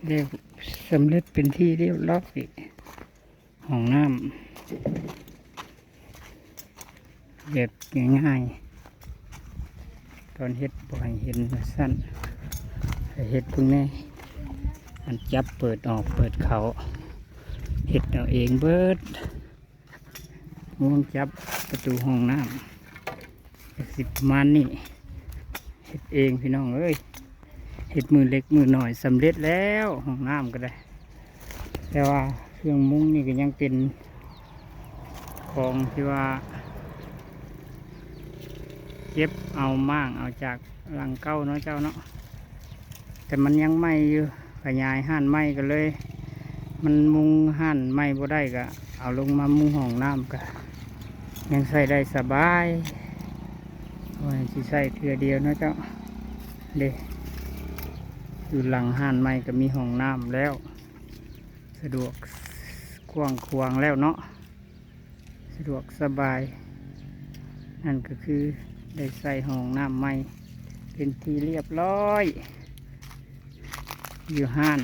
เรียกสำเร็จเป็นที่เรียบร้อยห้องน้ำแบบง่ายๆตอนเฮ็ดบ่ให้เห็นสั้นเฮ็ดพวกนี้อันจับเปิดออกเปิดเขาเฮ็ดเอาเองเบิดง่วงจับประตูห้องน้ำสิประมาณนี้เฮ็ดเองพี่น้องเอ้ยเฮ็ดมือเล็กมือหน่อยสำเร็จแล้วห้องน้ำก็ได้แต่ว่าเครื่องมุ้งนี่ก็ยังเป็นของที่ว่าเก็บเอามั่งเอาจากหลังเก้าเนาะเจ้าเนาะแต่มันยังไม่อยู่ขยายห่านไม้ก็เลยมันมุงห่านไม้บ่ได้ก็เอาลงมามุงห้องน้ำก็ยังใส่ได้สบายโอ้ยสิใส่เทื่อเดียวเนาะเจ้าเด้อยู่หลังห่านไม้ก็มีห้องน้ำแล้วสะดวกกว้างขวางแล้วเนาะสะดวกสบายนั่นก็คือได้ใส่ห้องน้ำใหม่เป็นที่เรียบร้อยอยู่ห้าน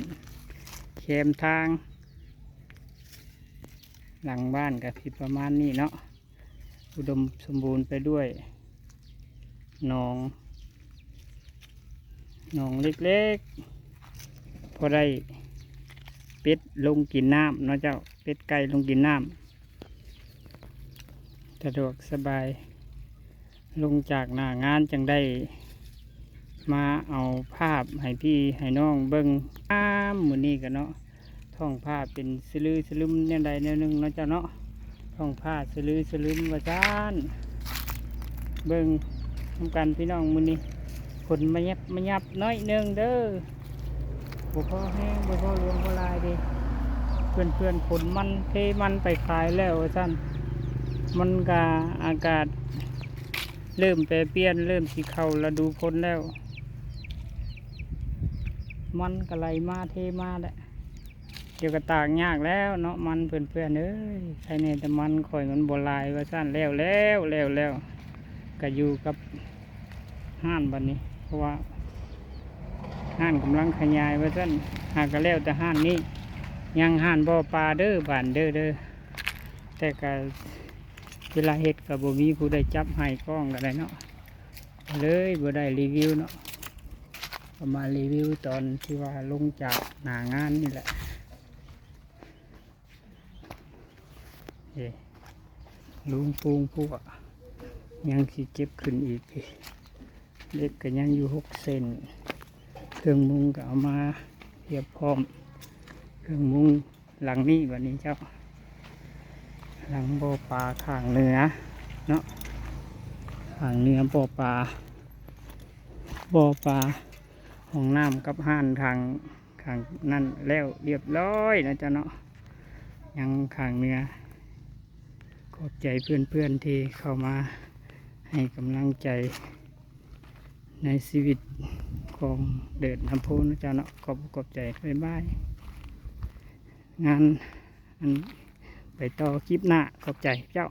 แคมทางหลังบ้านกับที่ประมาณนี้เนาะอุดมสมบูรณ์ไปด้วยหนองเล็กๆพอได้เป็ดลงกินน้ำเนาะเจ้าเป็ดไก่ลงกินน้ำสะดวกสบายลงจากหน้างานจังได้มาเอาภาพให้พี่ให้น้องเบิ้งมือนี้กันเนาะท่องภาพเป็นสลือสลึมเนี่ยใดเนี่ยหนึ่งเนาะเจ้าเนาะท่องภาพสลือสลึมว่าจานเบิ้งทำกันพี่น้องมือนี้ผลมายับน้อยหนึ่งเด้อบ่พอแห้งบ่พอรวมบ่ลายดิเพื่อนผลมันเทมันไปขายแล้วว่าจานมันกาอากาศเริ่มแปรเปลี่ยนเริ่มสีเข้าฤดูฝนแล้วมันก็ไหลมาเทมาแหละเดี๋ยวก็ตากยากแล้วเนาะมันเพื่อนเอ้ยใช่เนี่ยแต่มันคอยมันบลายว่าสั้นแล้วก็อยู่กับห้านบัดนี้เพราะว่าห้านกำลังขยายว่าสั้นหากก็แล้วแต่ห้านนี้ยังห้านบ่อปลาเด้อบ้านเด้อแต่ก็เวลาเฮ็ดกับบ่มีผู้ได้จับให้กล้องอะไรเนาะเลยบ่ได้รีวิวเนาะมารีวิวตอนที่ว่าลงจากหน้างานนี่แหละลุงปูงพวกยังสิเก็บขึ้นอีกเล็กก็ยังอยู่6 เซนเครื่องมุงก็เอามาเทียบพร้อมเครื่องมุงหลังนี้วันนี้เจ้าหลังบ่อปลาข้างเหนือเนาะข้างเหนือบ่อปลาห้องน้ำกับห้านทางนั่นแล้วเรียบร้อยนะจ๊ะเนาะยังข้างเหนือขอบใจเพื่อนที่เข้ามาให้กำลังใจในชีวิตของเดินน้ำพุนะจ๊ะเนาะขอบใจบ๊ายบายงานไปต่อคลิปหน้าขอบใจเจ้า